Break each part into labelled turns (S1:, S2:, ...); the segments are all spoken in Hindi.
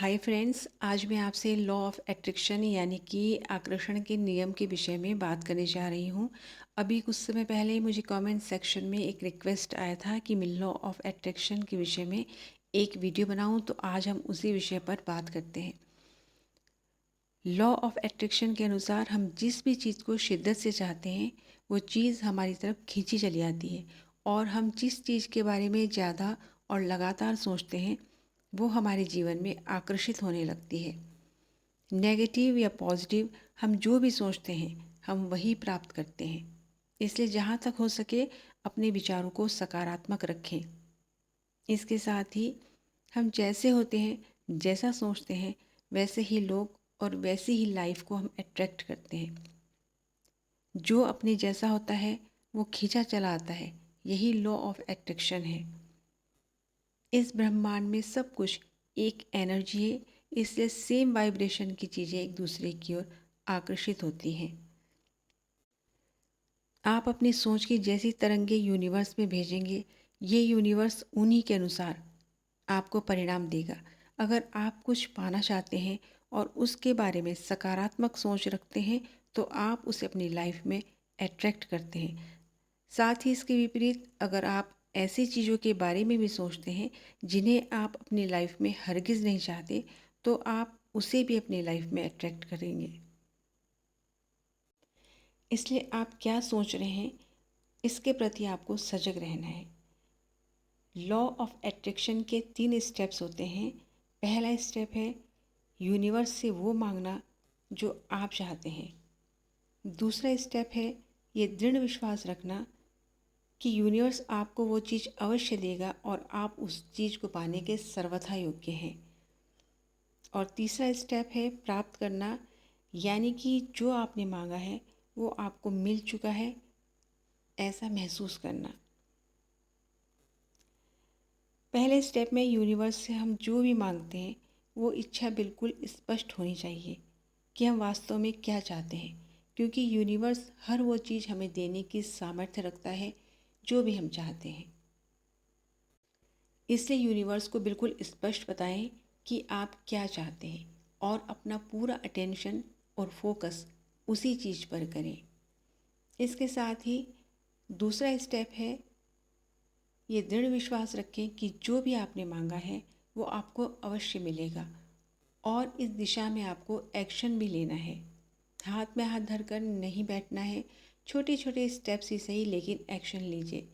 S1: हाय फ्रेंड्स, आज मैं आपसे लॉ ऑफ अट्रैक्शन यानी कि आकर्षण के नियम के विषय में बात करने जा रही हूँ। अभी कुछ समय पहले ही मुझे कमेंट सेक्शन में एक रिक्वेस्ट आया था कि मैं लॉ ऑफ अट्रैक्शन के विषय में एक वीडियो बनाऊँ, तो आज हम उसी विषय पर बात करते हैं। लॉ ऑफ अट्रैक्शन के अनुसार हम जिस भी चीज़ को शिद्दत से चाहते हैं वो चीज़ हमारी तरफ खींची चली आती है, और हम जिस चीज़ के बारे में ज़्यादा और लगातार सोचते हैं वो हमारे जीवन में आकर्षित होने लगती है। नेगेटिव या पॉजिटिव, हम जो भी सोचते हैं हम वही प्राप्त करते हैं। इसलिए जहाँ तक हो सके अपने विचारों को सकारात्मक रखें। इसके साथ ही हम जैसे होते हैं, जैसा सोचते हैं, वैसे ही लोग और वैसी ही लाइफ को हम अट्रैक्ट करते हैं। जो अपने जैसा होता है वो खींचा चला आता है। यही लॉ ऑफ अट्रैक्शन है। इस ब्रह्मांड में सब कुछ एक एनर्जी है, इसलिए सेम वाइब्रेशन की चीज़ें एक दूसरे की ओर आकर्षित होती हैं। आप अपनी सोच की जैसी तरंगे यूनिवर्स में भेजेंगे, ये यूनिवर्स उन्हीं के अनुसार आपको परिणाम देगा। अगर आप कुछ पाना चाहते हैं और उसके बारे में सकारात्मक सोच रखते हैं तो आप उसे अपनी लाइफ में अट्रैक्ट करते हैं। साथ ही इसके विपरीत, अगर आप ऐसी चीज़ों के बारे में भी सोचते हैं जिन्हें आप अपनी लाइफ में हरगिज़ नहीं चाहते, तो आप उसे भी अपनी लाइफ में अट्रैक्ट करेंगे। इसलिए आप क्या सोच रहे हैं, इसके प्रति आपको सजग रहना है। लॉ ऑफ अट्रैक्शन के 3 स्टेप्स होते हैं। पहला स्टेप है यूनिवर्स से वो मांगना जो आप चाहते हैं। दूसरा स्टेप है ये दृढ़ विश्वास रखना कि यूनिवर्स आपको वो चीज़ अवश्य देगा और आप उस चीज़ को पाने के सर्वथा योग्य हैं। और तीसरा स्टेप है प्राप्त करना, यानी कि जो आपने मांगा है वो आपको मिल चुका है, ऐसा महसूस करना। पहले स्टेप में यूनिवर्स से हम जो भी मांगते हैं वो इच्छा बिल्कुल स्पष्ट होनी चाहिए कि हम वास्तव में क्या चाहते हैं, क्योंकि यूनिवर्स हर वो चीज़ हमें देने की सामर्थ्य रखता है जो भी हम चाहते हैं। इसलिए यूनिवर्स को बिल्कुल स्पष्ट बताएं कि आप क्या चाहते हैं और अपना पूरा अटेंशन और फोकस उसी चीज़ पर करें। इसके साथ ही दूसरा स्टेप है ये दृढ़ विश्वास रखें कि जो भी आपने मांगा है वो आपको अवश्य मिलेगा, और इस दिशा में आपको एक्शन भी लेना है। हाथ में हाथ धरकर नहीं बैठना है। छोटे छोटे स्टेप्स ही सही, लेकिन एक्शन लीजिए।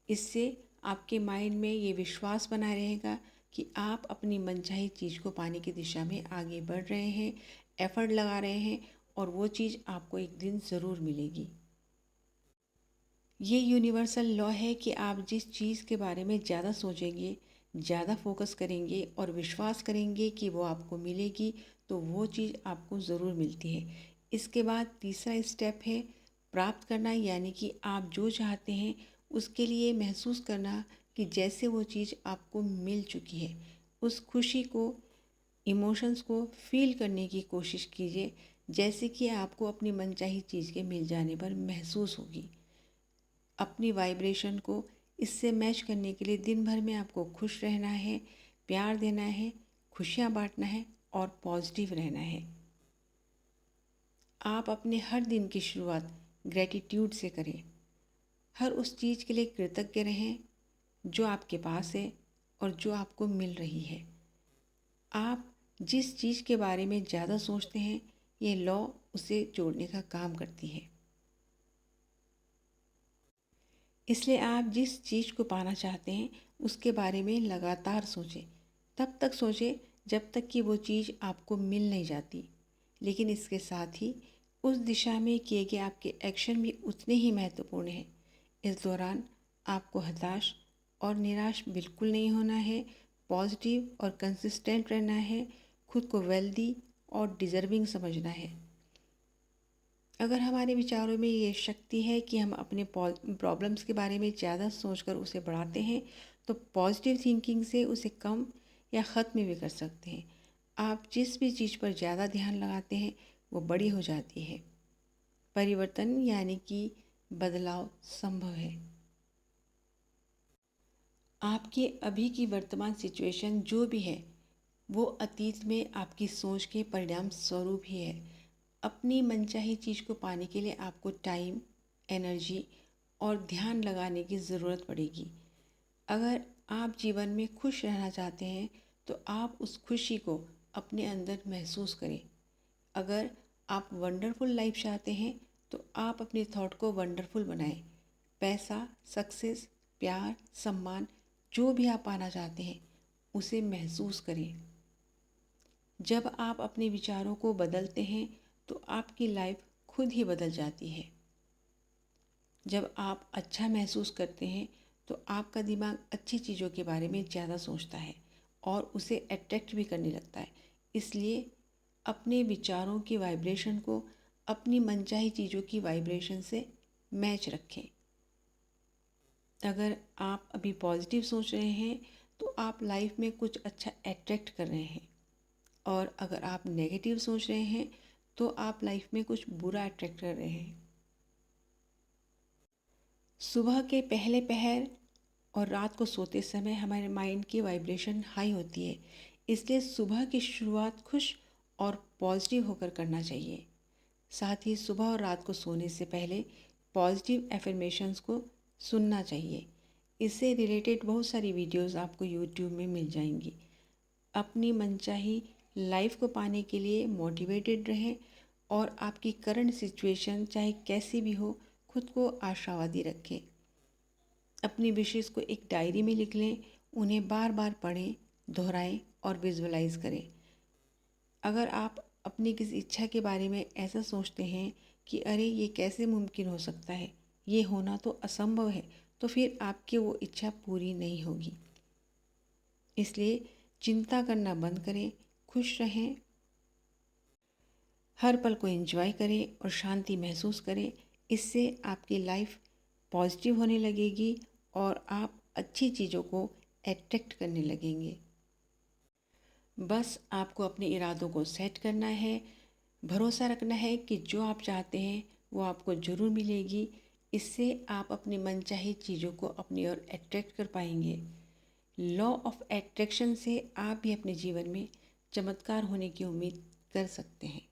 S1: इससे आपके माइंड में ये विश्वास बना रहेगा कि आप अपनी मनचाही चीज़ को पाने की दिशा में आगे बढ़ रहे हैं, एफर्ट लगा रहे हैं, और वो चीज़ आपको एक दिन ज़रूर मिलेगी। ये यूनिवर्सल लॉ है कि आप जिस चीज़ के बारे में ज़्यादा सोचेंगे, ज़्यादा फोकस करेंगे और विश्वास करेंगे कि वो आपको मिलेगी, तो वो चीज़ आपको ज़रूर मिलती है। इसके बाद तीसरा स्टेप है प्राप्त करना, यानी कि आप जो चाहते हैं उसके लिए महसूस करना कि जैसे वो चीज़ आपको मिल चुकी है। उस खुशी को, इमोशंस को फील करने की कोशिश कीजिए, जैसे कि आपको अपनी मनचाही चीज़ के मिल जाने पर महसूस होगी। अपनी वाइब्रेशन को इससे मैच करने के लिए दिन भर में आपको खुश रहना है, प्यार देना है, खुशियाँ बांटना है और पॉजिटिव रहना है। आप अपने हर दिन की शुरुआत ग्रेटिट्यूड से करें। हर उस चीज़ के लिए कृतज्ञ रहें जो आपके पास है और जो आपको मिल रही है। आप जिस चीज़ के बारे में ज़्यादा सोचते हैं, ये लॉ उसे जोड़ने का काम करती है। इसलिए आप जिस चीज़ को पाना चाहते हैं उसके बारे में लगातार सोचें। तब तक सोचें जब तक कि वो चीज़ आपको मिल नहीं जाती। लेकिन इसके साथ ही उस दिशा में किए गए आपके एक्शन भी उतने ही महत्वपूर्ण हैं। इस दौरान आपको हताश और निराश बिल्कुल नहीं होना है। पॉजिटिव और कंसिस्टेंट रहना है। खुद को वेल्दी और डिज़र्विंग समझना है। अगर हमारे विचारों में ये शक्ति है कि हम अपने प्रॉब्लम्स के बारे में ज़्यादा सोचकर उसे बढ़ाते हैं, तो पॉजिटिव थिंकिंग से उसे कम या ख़त्म भी कर सकते हैं। आप जिस भी चीज़ पर ज़्यादा ध्यान लगाते हैं वो बड़ी हो जाती है। परिवर्तन यानी कि बदलाव संभव है। आपकी अभी की वर्तमान सिचुएशन जो भी है वो अतीत में आपकी सोच के परिणाम स्वरूप ही है। अपनी मनचाही चीज़ को पाने के लिए आपको टाइम, एनर्जी और ध्यान लगाने की ज़रूरत पड़ेगी। अगर आप जीवन में खुश रहना चाहते हैं तो आप उस खुशी को अपने अंदर महसूस करें। अगर आप वंडरफुल लाइफ चाहते हैं तो आप अपने थॉट को वंडरफुल बनाएं। पैसा, सक्सेस, प्यार, सम्मान, जो भी आप पाना चाहते हैं उसे महसूस करें। जब आप अपने विचारों को बदलते हैं तो आपकी लाइफ खुद ही बदल जाती है। जब आप अच्छा महसूस करते हैं तो आपका दिमाग अच्छी चीज़ों के बारे में ज़्यादा सोचता है और उसे अट्रैक्ट भी करने लगता है। इसलिए अपने विचारों की वाइब्रेशन को अपनी मनचाही चीज़ों की वाइब्रेशन से मैच रखें। अगर आप अभी पॉजिटिव सोच रहे हैं तो आप लाइफ में कुछ अच्छा अट्रैक्ट कर रहे हैं, और अगर आप नेगेटिव सोच रहे हैं तो आप लाइफ में कुछ बुरा अट्रैक्ट कर रहे हैं। सुबह के पहले पहर और रात को सोते समय हमारे माइंड की वाइब्रेशन हाई होती है, इसलिए सुबह की शुरुआत खुश और पॉजिटिव होकर करना चाहिए। साथ ही सुबह और रात को सोने से पहले पॉजिटिव एफर्मेशंस को सुनना चाहिए। इससे रिलेटेड बहुत सारी वीडियोस आपको यूट्यूब में मिल जाएंगी। अपनी मनचाही लाइफ को पाने के लिए मोटिवेटेड रहें और आपकी करंट सिचुएशन चाहे कैसी भी हो, खुद को आशावादी रखें। अपनी विशेष को एक डायरी में लिख लें, उन्हें बार बार पढ़ें, दोहराएं और विजुअलाइज करें। अगर आप अपनी किसी इच्छा के बारे में ऐसा सोचते हैं कि अरे ये कैसे मुमकिन हो सकता है, ये होना तो असंभव है, तो फिर आपकी वो इच्छा पूरी नहीं होगी। इसलिए चिंता करना बंद करें, खुश रहें, हर पल को एंजॉय करें और शांति महसूस करें। इससे आपकी लाइफ पॉजिटिव होने लगेगी और आप अच्छी चीज़ों को अट्रैक्ट करने लगेंगे। बस आपको अपने इरादों को सेट करना है, भरोसा रखना है कि जो आप चाहते हैं वो आपको ज़रूर मिलेगी। इससे आप अपनी मनचाही चीज़ों को अपनी ओर अट्रैक्ट कर पाएंगे। लॉ ऑफ अट्रैक्शन से आप भी अपने जीवन में चमत्कार होने की उम्मीद कर सकते हैं।